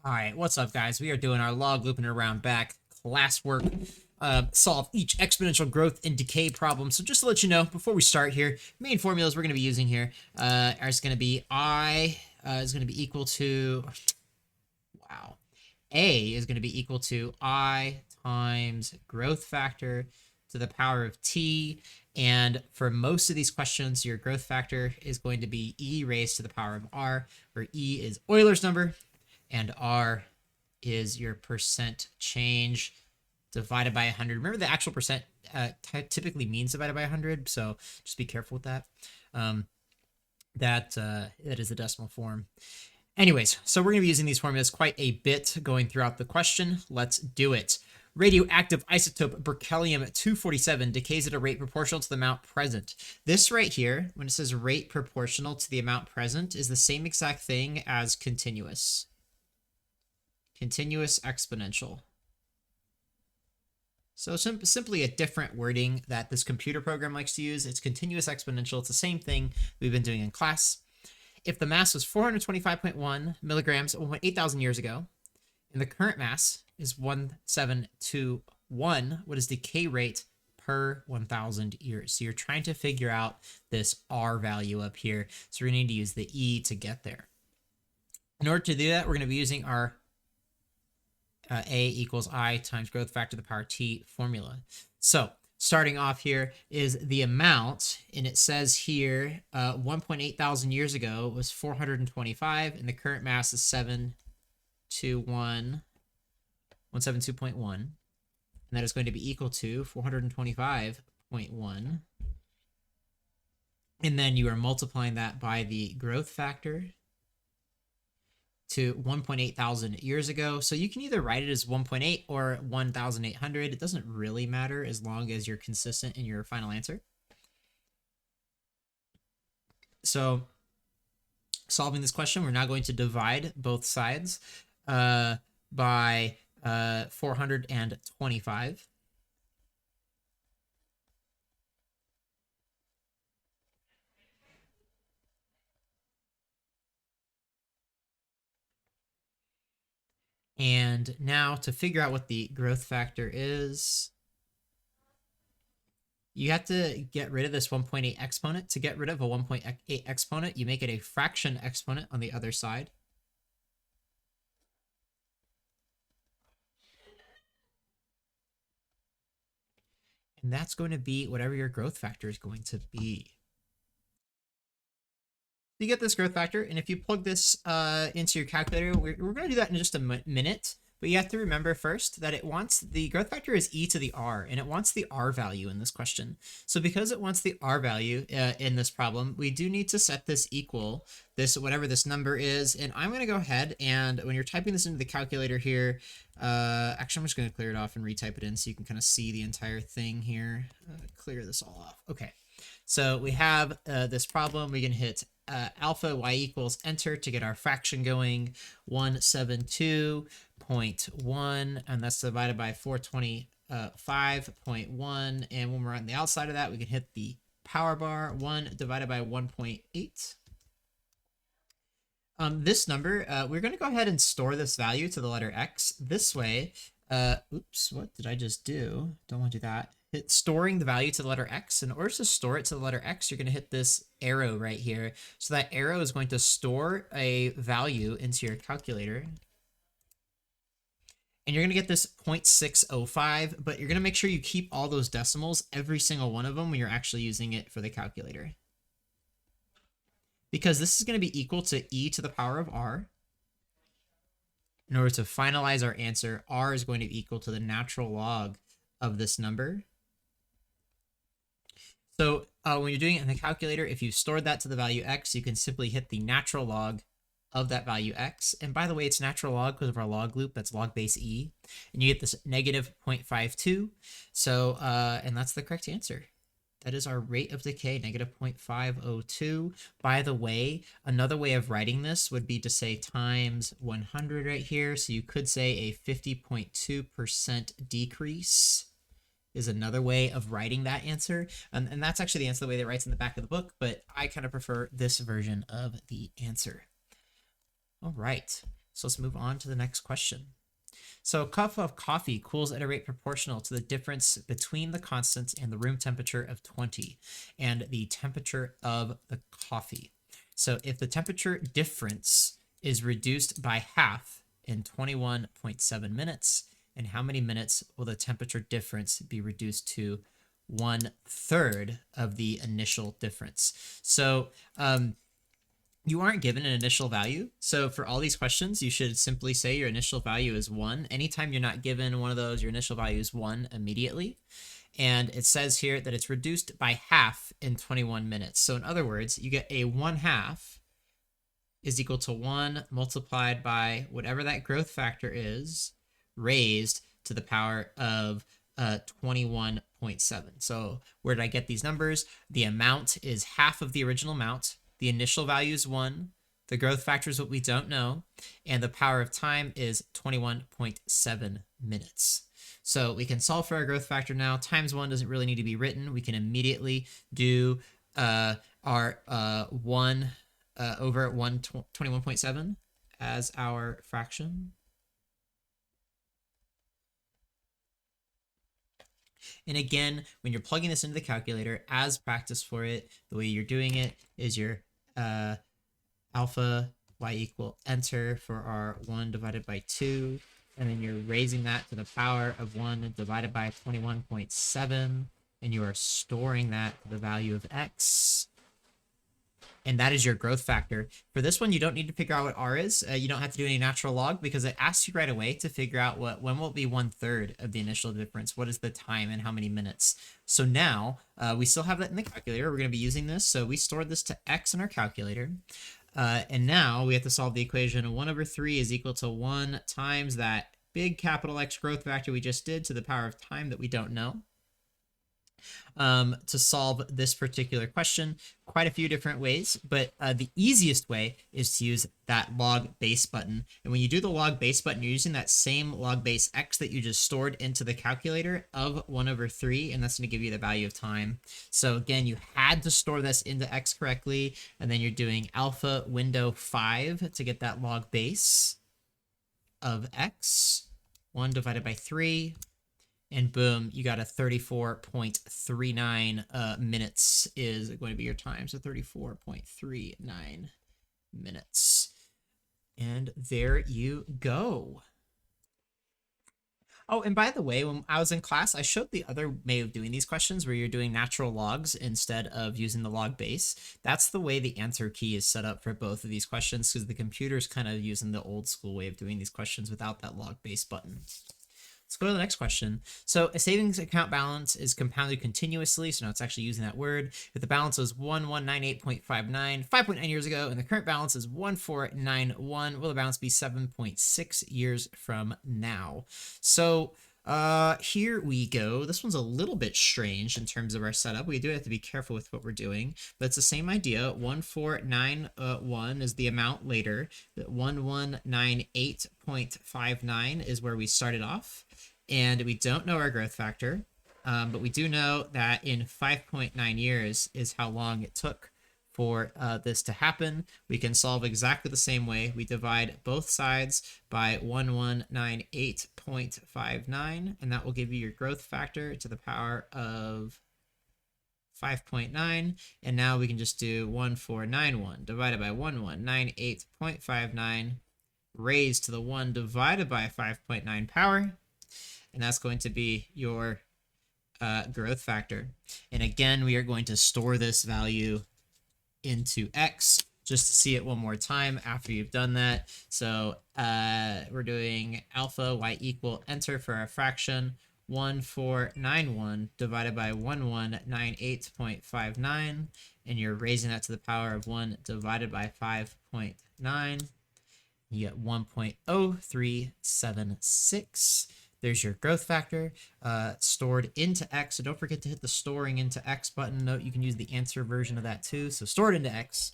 All right, what's up, guys? We are doing our log looping around back classwork. Solve each exponential growth and decay problem. So just to let you know, before we start here, main formulas we're going to be using here are going to be I is going to be equal to, wow, A is going to be equal to I times growth factor to the power of T. And for most of these questions, your growth factor is going to be E raised to the power of R, where E is Euler's number and R is your percent change divided by 100. Remember, the actual percent typically means divided by 100, so just be careful with that. That is the decimal form. Anyways, so we're going to be using these formulas quite a bit going throughout the question. Let's do it. Radioactive isotope berkelium-247 decays at a rate proportional to the amount present. This right here, when it says rate proportional to the amount present, is the same exact thing as continuous. Continuous exponential. So simply a different wording that this computer program likes to use. It's continuous exponential. It's the same thing we've been doing in class. If the mass was 425.1 milligrams 1,800 years ago, and the current mass is 1721, what is decay rate per 1,000 years? So you're trying to figure out this R value up here. So we're going to need to use the E to get there. In order to do that, we're going to be using our A equals I times growth factor to the power T formula. So starting off here is the amount, and it says here 1,800 years ago was 425, and the current mass is 172.1, and that is going to be equal to 425.1, and then you are multiplying that by the growth factor to 1,800 years ago. So you can either write it as 1.8 or 1,800. It doesn't really matter as long as you're consistent in your final answer. So solving this question, we're now going to divide both sides by 425. And now to figure out what the growth factor is, you have to get rid of this 1.8 exponent. To get rid of a 1.8 exponent, you make it a fraction exponent on the other side. And that's going to be whatever your growth factor is going to be. You get this growth factor, and if you plug this into your calculator, we're going to do that in just a minute, but you have to remember first that it wants the growth factor is e to the r, and it wants the r value in this question. So because it wants the r value in this problem, we do need to set this equal this whatever this number is, and I'm going to go ahead and when you're typing this into the calculator here, actually I'm just going to clear it off and retype it in so you can kind of see the entire thing here. Clear this all off. Okay, so we have this problem. We can hit alpha y equals enter to get our fraction going, 172.1, and that's divided by 425.1, and when we're on the outside of that, we can hit the power bar, 1 divided by 1.8. This number, we're going to go ahead and store this value to the letter x. This way, oops, what did I just do? Don't want to do that. Hit storing the value to the letter x. In order to store it to the letter x, you're going to hit this arrow right here. So that arrow is going to store a value into your calculator. And you're going to get this 0.605, but you're going to make sure you keep all those decimals, every single one of them, when you're actually using it for the calculator. Because this is going to be equal to e to the power of r. In order to finalize our answer, r is going to be equal to the natural log of this number. So when you're doing it in the calculator, if you stored that to the value x, you can simply hit the natural log of that value x. And by the way, it's natural log because of our log loop. That's log base e. And you get this negative 0.52. So, and that's the correct answer. That is our rate of decay, negative 0.502. By the way, another way of writing this would be to say times 100 right here. So you could say a 50.2% decrease is another way of writing that answer. And that's actually the answer the way that it writes in the back of the book, but I kind of prefer this version of the answer. All right. So let's move on to the next question. So a cup of coffee cools at a rate proportional to the difference between the constant and the room temperature of 20 and the temperature of the coffee. So if the temperature difference is reduced by half in 21.7 minutes, and how many minutes will the temperature difference be reduced to 1/3 of the initial difference? So you aren't given an initial value. So for all these questions, you should simply say your initial value is 1. Anytime you're not given one of those, your initial value is 1 immediately. And it says here that it's reduced by half in 21 minutes. So in other words, you get a 1/2 is equal to 1 multiplied by whatever that growth factor is, raised to the power of 21.7. So where did I get these numbers? The amount is half of the original amount. The initial value is 1. The growth factor is what we don't know. And the power of time is 21.7 minutes. So we can solve for our growth factor now. Times 1 doesn't really need to be written. We can immediately do our 1 over 21.7 as our fraction. And again, when you're plugging this into the calculator, as practice for it, the way you're doing it is your alpha y equal enter for our 1 divided by 2, and then you're raising that to the power of 1 divided by 21.7, and you are storing that to the value of x. And that is your growth factor. For this one, you don't need to figure out what r is. You don't have to do any natural log because it asks you right away to figure out when will it be 1/3 of the initial difference. What is the time and how many minutes? So now we still have that in the calculator. We're going to be using this. So we stored this to x in our calculator. And now we have to solve the equation. 1/3 is equal to 1 times that big capital X growth factor we just did to the power of time that we don't know. To solve this particular question, quite a few different ways, but the easiest way is to use that log base button. And when you do the log base button, you're using that same log base x that you just stored into the calculator of 1/3, and that's going to give you the value of time. So again, you had to store this into x correctly, and then you're doing alpha window 5 to get that log base of x, 1 divided by 3, and boom, you got a 34.39 minutes is going to be your time. So 34.39 minutes. And there you go. Oh, and by the way, when I was in class, I showed the other way of doing these questions where you're doing natural logs instead of using the log base. That's the way the answer key is set up for both of these questions because the computer's kind of using the old school way of doing these questions without that log base button. Let's go to the next question. So a savings account balance is compounded continuously. So now it's actually using that word. If the balance was 1198.59 5.9 years ago, and the current balance is 1491, will the balance be 7.6 years from now? So here we go. This one's a little bit strange in terms of our setup. We do have to be careful with what we're doing, but it's the same idea. 1491 is the amount later. 1198.59 is where we started off. And we don't know our growth factor, but we do know that in 5.9 years is how long it took for this to happen. We can solve exactly the same way. We divide both sides by 1198.59, and that will give you your growth factor to the power of 5.9. And now we can just do 1491 divided by 1198.59 raised to the 1 divided by 5.9 power. And that's going to be your growth factor. And again, we are going to store this value into x just to see it one more time after you've done that. So we're doing alpha y equal enter for our fraction. 1491 divided by 1198.59, and you're raising that to the power of 1 divided by 5.9. You get 1.0376. There's your growth factor stored into x. So don't forget to hit the storing into x button. Note you can use the answer version of that too. So stored into x.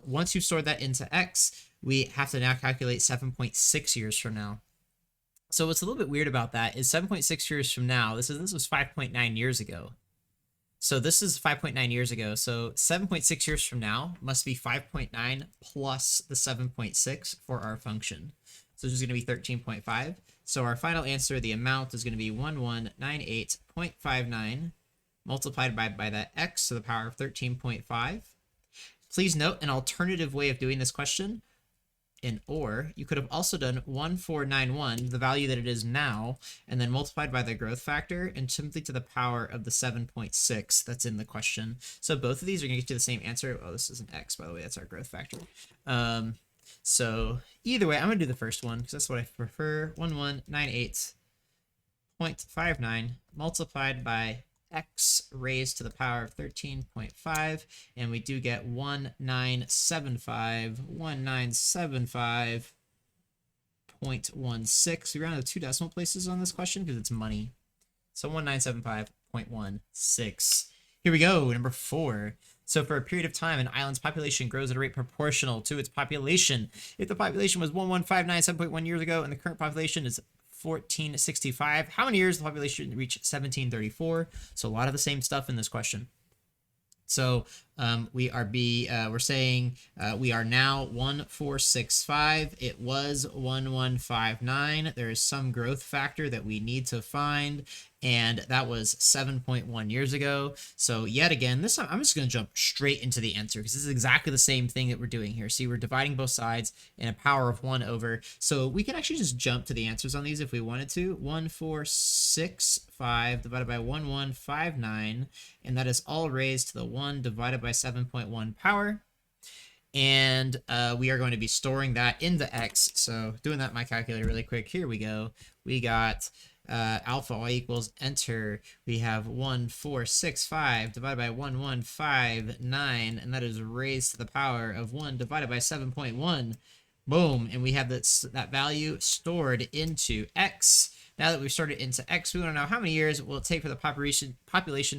Once you've stored that into x, we have to now calculate 7.6 years from now. So what's a little bit weird about that is 7.6 years from now, this was 5.9 years ago. So this is 5.9 years ago. So 7.6 years from now must be 5.9 plus the 7.6 for our function. So this is going to be 13.5. So our final answer, the amount, is going to be 1198.59 multiplied by that x to the power of 13.5. Please note an alternative way of doing this question. Or you could have also done 1491, the value that it is now, and then multiplied by the growth factor and simply to the power of the 7.6 that's in the question. So both of these are going to get you the same answer. Oh, this is an x, by the way. That's our growth factor. So either way, I'm going to do the first one because that's what I prefer. 1198.59 multiplied by x raised to the power of 13.5, and we do get 1975. We round to 2 decimal places on this question because it's money. So 1975.16. Here we go, number 4. So for a period of time, an island's population grows at a rate proportional to its population. If the population was 11597.1 years ago and the current population is 1465. How many years the population reach 1734? So a lot of the same stuff in this question. So we're saying we are now 1465. It was 1159. There is some growth factor that we need to find, and that was 7.1 years ago. So yet again, this time I'm just going to jump straight into the answer because this is exactly the same thing that we're doing here. See, we're dividing both sides in a power of 1 over. So we can actually just jump to the answers on these if we wanted to. 1465 divided by 1159, and that is all raised to the 1 divided by 7.1 power. And we are going to be storing that in the x. So doing that in my calculator really quick. Here we go. We got alpha y equals enter. We have 1465 divided by 1159, and that is raised to the power of 1 divided by 7.1. Boom. And we have that value stored into x. Now that we've stored it into x, we want to know how many years it will take for the population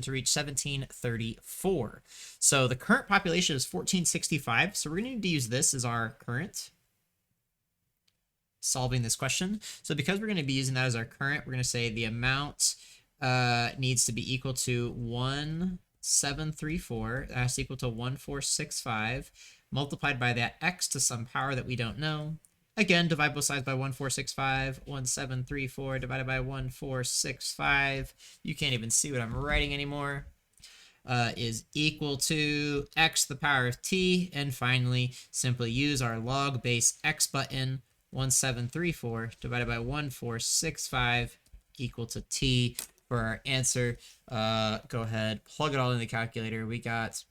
to reach 1734. So the current population is 1465. So we're going to need to use this as our current solving this question. So because we're going to be using that as our current, we're going to say the amount needs to be equal to 1734. That has to equal to 1465 multiplied by that x to some power that we don't know. Again, divide both sides by 1465. 1734 divided by 1465. You can't even see what I'm writing anymore. Is equal to x to the power of t. And finally, simply use our log base x button. 1734 divided by 1465 equal to t for our answer. Go ahead, plug it all in the calculator. We got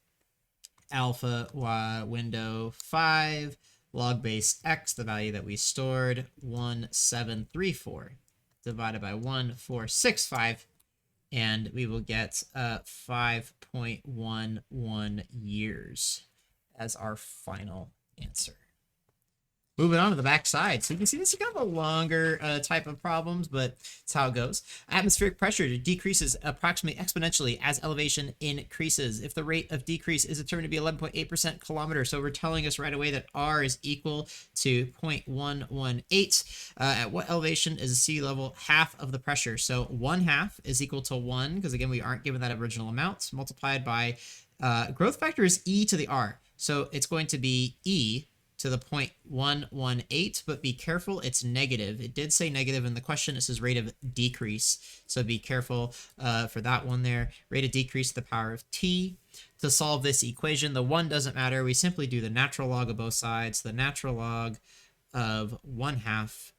alpha y window 5. Log base x, the value that we stored, 1734 divided by 1465, and we will get 5.11 years as our final answer. Moving on to the back side. So you can see this is kind of a longer type of problems, but it's how it goes. Atmospheric pressure decreases approximately exponentially as elevation increases. If the rate of decrease is determined to be 11.8% kilometer, so we're telling us right away that R is equal to 0.118. At what elevation is the sea level half of the pressure? So 1/2 is equal to 1, because again, we aren't given that original amount, multiplied by growth factor is e to the R. So it's going to be e to the 0.118, but be careful, it's negative. It did say negative in the question. It says rate of decrease, so be careful for that one there. Rate of decrease to the power of t. To solve this equation, the 1 doesn't matter. We simply do the natural log of both sides. The natural log of 1/2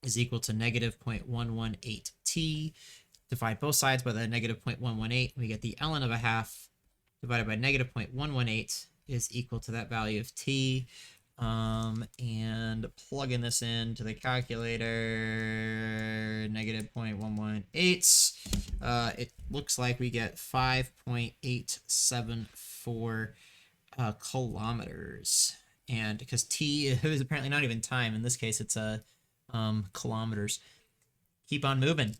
is equal to negative 0.118t. Divide both sides by the negative 0.118. We get the ln of 1/2 divided by negative 0.118 is equal to that value of t. And plugging this into the calculator, negative 0.118, it looks like we get 5.874 kilometers. And because t is apparently not even time, in this case it's kilometers. Keep on moving.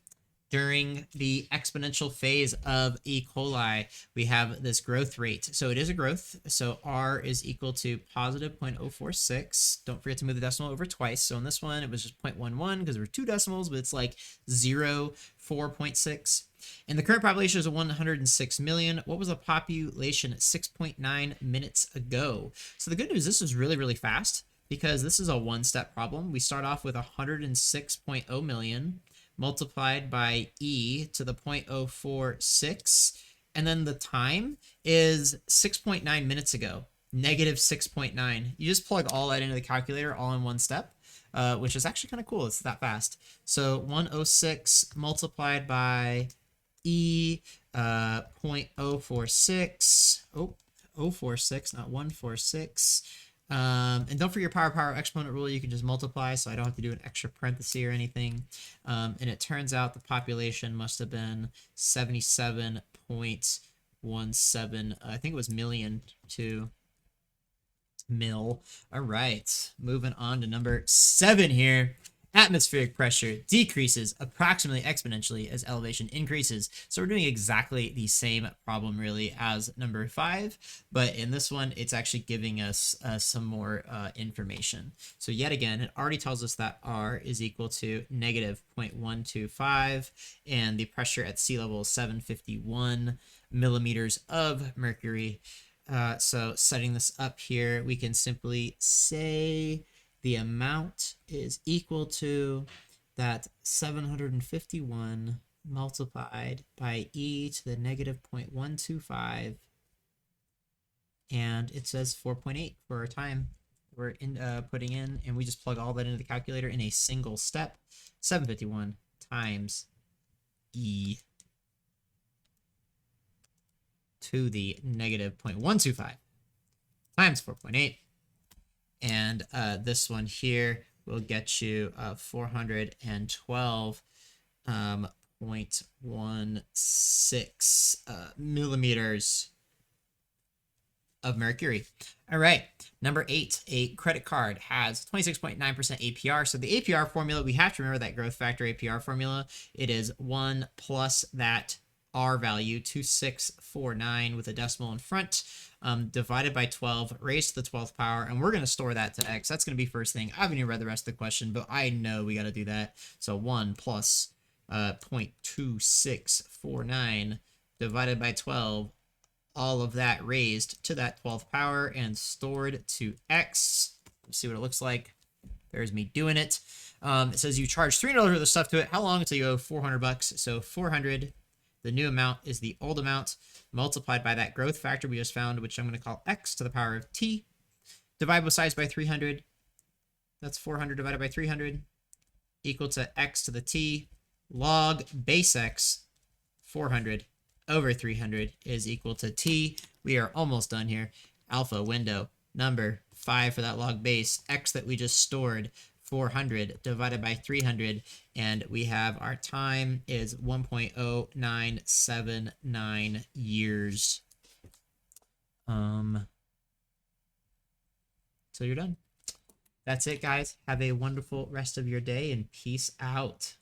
During the exponential phase of E. coli, we have this growth rate. So it is a growth. So R is equal to positive 0.046. Don't forget to move the decimal over twice. So in this one, it was just 0.11 because there were 2 decimals, but it's like 0, 4.6. And the current population is 106 million. What was the population at 6.9 minutes ago? So the good news, this is really, really fast because this is a one-step problem. We start off with 106.0 million multiplied by e to the 0.046, and then the time is 6.9 minutes ago, negative 6.9. You just plug all that into the calculator all in one step, which is actually kind of cool. It's that fast. So 106 multiplied by e 0.046. Oh, 046, not 146. And don't forget your power exponent rule. You can just multiply, so I don't have to do an extra parenthesis or anything. And it turns out the population must have been 77.17. I think it was million to mil. All right, moving on to number 7 here. Atmospheric pressure decreases approximately exponentially as elevation increases. So we're doing exactly the same problem really as number 5, but in this one, it's actually giving us some more information. So yet again, it already tells us that R is equal to negative 0.125, and the pressure at sea level is 751 millimeters of mercury. So setting this up here, we can simply say the amount is equal to that 751 multiplied by e to the negative 0.125, and it says 4.8 for our time we're putting in, and we just plug all that into the calculator in a single step. 751 times e to the negative 0.125 times 4.8. And this one here will get you 412.16 millimeters of mercury. All right, number 8, a credit card has 26.9% APR. So the APR formula, we have to remember that growth factor APR formula. It is 1 plus that R value, 2649 with a decimal in front, divided by 12, raised to the 12th power, and we're going to store that to x. That's going to be first thing. I haven't even read the rest of the question, but I know we got to do that. So 1 plus 0.2649 divided by 12, all of that raised to that 12th power and stored to x. Let's see what it looks like. There's me doing it. It says you charge $300 worth of stuff to it. How long until you owe $400? So 400. The new amount is the old amount multiplied by that growth factor we just found, which I'm going to call x to the power of t. Divide both sides by 300. That's 400 divided by 300 equal to x to the t. Log base x, 400 over 300 is equal to t. We are almost done here. Alpha window number 5 for that log base. X that we just stored, 400 divided by 300, and we have our time is 1.0979 years. So you're done. That's it, guys. Have a wonderful rest of your day, and peace out.